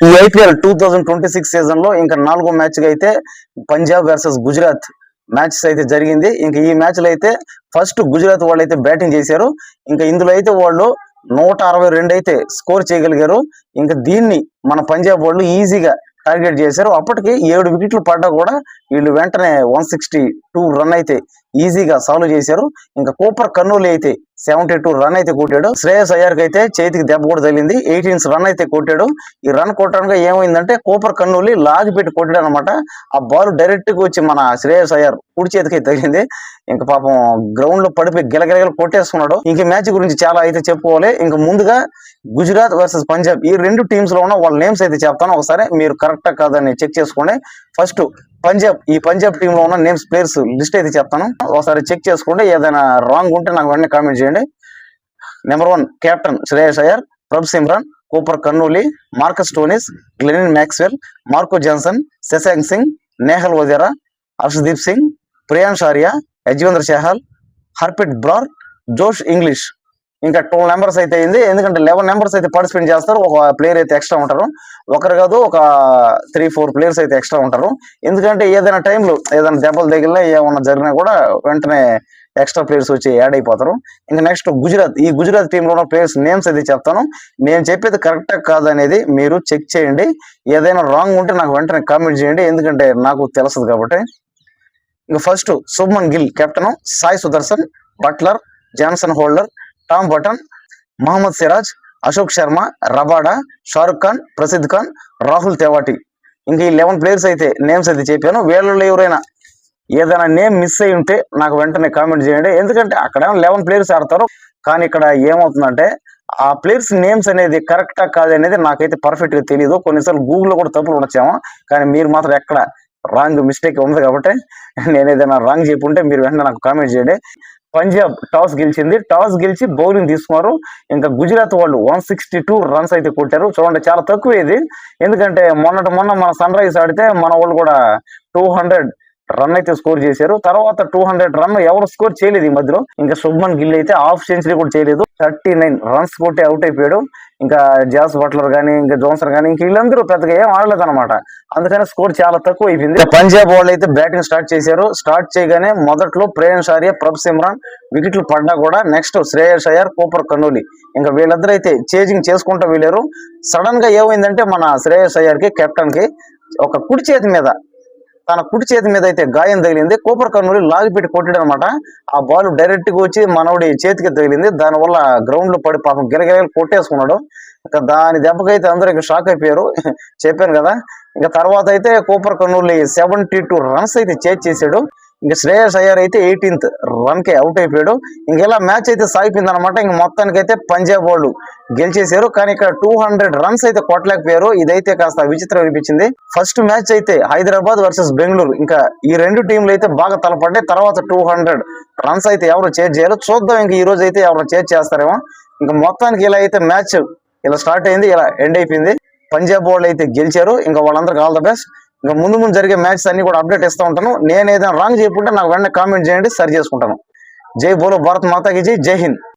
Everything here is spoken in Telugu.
ఈ ఐపీఎల్ 2026 సీజన్ లో ఇంకా 4వ మ్యాచ్ గా అయితే పంజాబ్ వర్సెస్ గుజరాత్ మ్యాచెస్ అయితే జరిగింది. ఇంకా ఈ మ్యాచ్ లో అయితే ఫస్ట్ గుజరాత్ వాళ్ళు అయితే బ్యాటింగ్ చేశారు. ఇంకా ఇందులో అయితే వాళ్ళు 162 అయితే స్కోర్ చేయగలిగారు. ఇంకా దీన్ని మన పంజాబ్ వాళ్ళు ఈజీగా టార్గెట్ చేశారు. అప్పటికి 7 వికెట్లు పడ్డా కూడా వీళ్ళు వెంటనే 162 రన్ అయితే ఈజీగా సాల్వ్ చేశారు. ఇంకా కూపర్ కర్నూలు అయితే 72 రన్ అయితే కొట్టాడు. శ్రేయస్ అయ్యర్ కి అయితే చేతికి దెబ్బ కూడా తగిలింది. 18 రన్ అయితే కొట్టాడు. ఈ రన్ కొట్టడానికి ఏమైందంటే కూపర్ కర్నూలు లాగి పెట్టి కొట్టాడు అనమాట. ఆ బాల్ డైరెక్ట్ గా వచ్చి మన శ్రేయస్ అయ్యర్ కుడి చేతికి తగిలింది. ఇంకా పాపం గ్రౌండ్ లో పడిపోయి గిలగిలగలు కొట్టేసుకున్నాడు. ఇంక మ్యాచ్ గురించి చాలా అయితే చెప్పుకోవాలి. ఇంకా ముందుగా గుజరాత్ వర్సెస్ పంజాబ్ ఈ రెండు టీమ్స్ లో ఉన్న వాళ్ళ నేమ్స్ అయితే చెప్తాను. ఒకసారి మీరు కరెక్టా కాదని చెక్ చేసుకోండి. ఫస్ట్ పంజాబ్ టీమ్ లో ఉన్న నేమ్స్ ప్లేయర్స్ లిస్ట్ అయితే చెప్తాను. ఒకసారి చెక్ చేసుకోండి. ఏదైనా రాంగ్ ఉంటే నాకు వెంటనే కామెంట్ చేయండి. Number 1 captain Shreyas Iyer, Prabhsimran, Cooper Connolly, Marcus Stoinis, Glenn Maxwell, Marco Jansen, Shashank Singh, Nehal Wadhera, Harshdeep Singh, Priyansh Arya, Yuzvendra Chahal, Harpreet Brar, Josh Inglis. ఇంకా 12 నెంబర్స్ అయితే అయింది. ఎందుకంటే 11 నెంబర్స్ అయితే పార్టిసిపేట్ చేస్తారు. ఒక ప్లేయర్ అయితే ఎక్స్ట్రా ఉంటారు. ఒకరు కాదు, ఒక 3-4 ప్లేయర్స్ అయితే ఎక్స్ట్రా ఉంటారు. ఎందుకంటే ఏదైనా టైంలో ఏదైనా దెబ్బలు తగిలినా ఏమన్నా జరిగినా కూడా వెంటనే ఎక్స్ట్రా ప్లేయర్స్ వచ్చి యాడ్ అయిపోతారు. ఇంకా నెక్స్ట్ ఈ గుజరాత్ టీమ్ లో ఉన్న ప్లేయర్స్ నేమ్స్ అయితే చెప్తాను. నేను చెప్పేది కరెక్టా కాదనేది మీరు చెక్ చేయండి. ఏదైనా రాంగ్ ఉంటే నాకు వెంటనే కామెంట్ చేయండి. ఎందుకంటే నాకు తెలుస్తుంది కాబట్టి. ఇంకా first Shubman Gill captain, Sai Sudharsan, Buttler, Jason Holder, Tom Banton, Mohammed Siraj, Ashok Sharma, Rabada, Shahrukh Khan, Prasidh Khan, Rahul Tewatia. ఇంకా ఈ 11 ప్లేయర్స్ అయితే నేమ్స్ అయితే చెప్పాను. వీళ్ళలో ఎవరైనా ఏదైనా నేమ్ మిస్ అయి ఉంటే నాకు వెంటనే కామెంట్ చేయండి. ఎందుకంటే అక్కడ 11 ప్లేయర్స్ ఆడతారు. కానీ ఇక్కడ ఏమవుతుందంటే ఆ ప్లేయర్స్ నేమ్స్ అనేది కరెక్టా కాదనేది నాకైతే పర్ఫెక్ట్ గా తెలియదు. కొన్నిసార్లు గూగుల్లో కూడా తప్పులు ఉండొచ్చాము. కానీ మీరు మాత్రం ఎక్కడ రాంగ్ మిస్టేక్ ఉంది కాబట్టి నేను ఏదైనా రాంగ్ చెప్పుంటే మీరు వెంటనే నాకు కామెంట్ చేయండి. పంజాబ్ టాస్ గెలిచి బౌలింగ్ తీసుకున్నారు. ఇంకా గుజరాత్ వాళ్ళు 162 రన్స్ అయితే కొట్టారు. చూడండి, చాలా తక్కువ ఇది. ఎందుకంటే మొన్న మన సన్ రైజ్ ఆడితే మన వాళ్ళు కూడా 200 రన్ అయితే స్కోర్ చేశారు. తర్వాత 200 రన్ ఎవరు స్కోర్ చేయలేదు ఈ మధ్యలో. ఇంకా శుభ్మన్ గిల్ అయితే హాఫ్ సెంచరీ కూడా చేయలేదు. 39 రన్స్ కొట్టి అవుట్ అయిపోయాడు. ఇంకా జాస్ బట్లర్ కానీ, ఇంకా జోన్సన్ కానీ, ఇంక వీళ్ళందరూ పెద్దగా ఏం ఆడలేదు అనమాట. అందుకని స్కోర్ చాలా తక్కువ అయిపోయింది. పంజాబ్ వాళ్ళు అయితే బ్యాటింగ్ స్టార్ట్ చేశారు. స్టార్ట్ చేయగానే మొదట్లో ప్రియాంష్ ఆర్య, ప్రభ్ సిమ్రాన్ వికెట్లు పడ్డా కూడా నెక్స్ట్ శ్రేయస్ అయ్యర్, కూపర్ కర్నూలి ఇంకా వీళ్ళిద్దరు అయితే చేజింగ్ చేసుకుంటూ వెళ్ళారు. సడన్ గా ఏమైందంటే మన శ్రేయస్ అయ్యర్ కి కెప్టెన్ కి ఒక తన కుడి చేతి మీద అయితే గాయం తగిలింది. కూపర్ కర్నూలు లాగి పెట్టి కొట్టాడు అనమాట. ఆ బాల్ డైరెక్ట్ గా వచ్చి మనోడి చేతికి తగిలింది. దానివల్ల గ్రౌండ్ లో పడి పాపం గిలగిలలు కొట్టేసుకున్నాడు. ఇంకా దాని దెబ్బకైతే అందరూ ఇక షాక్ అయిపోయారు. చెప్పాను కదా. ఇంకా తర్వాత అయితే కూపర్ కర్నూలు 72 రన్స్ అయితే చేజ్ చేశాడు. ఇంకా శ్రేయస్ అయ్యర్ అయితే 18th రన్ కి అవుట్ అయిపోయాడు. ఇంక ఇలా మ్యాచ్ అయితే సాగిపోయింది అనమాట. ఇంక మొత్తానికి అయితే పంజాబ్ వాళ్ళు గెలిచేశారు. కానీ ఇక్కడ 200 రన్స్ అయితే కొట్టలేకపోయారు. ఇదైతే కాస్త విచిత్రం అనిపించింది. ఫస్ట్ మ్యాచ్ అయితే హైదరాబాద్ వర్సెస్ బెంగళూరు. ఇంకా ఈ రెండు టీంలు అయితే బాగా తలపడ్డాయి. తర్వాత 200 రన్స్ అయితే ఎవరు చేజ్ చేయాలో చూద్దాం. ఇంక ఈ రోజు అయితే ఎవరు చేజ్ చేస్తారేమో. ఇంకా మొత్తానికి ఇలా అయితే మ్యాచ్ ఇలా స్టార్ట్ అయింది, ఇలా ఎండ్ అయిపోయింది. పంజాబ్ వాళ్ళు అయితే గెలిచారు. ఇంకా వాళ్ళందరికీ ఆల్ ద బెస్ట్. ఇంకా ముందు జరిగే మ్యాచెస్ అన్ని కూడా అప్డేట్ ఇస్తూ ఉంటాను. నేను ఏదైనా రాంగ్ చేయకుంటే నాకు వెంటనే కామెంట్ చేయండి, సరి చేసుకుంటాను. జై బోలో భారత్ మాతాకి జై. జై హింద్.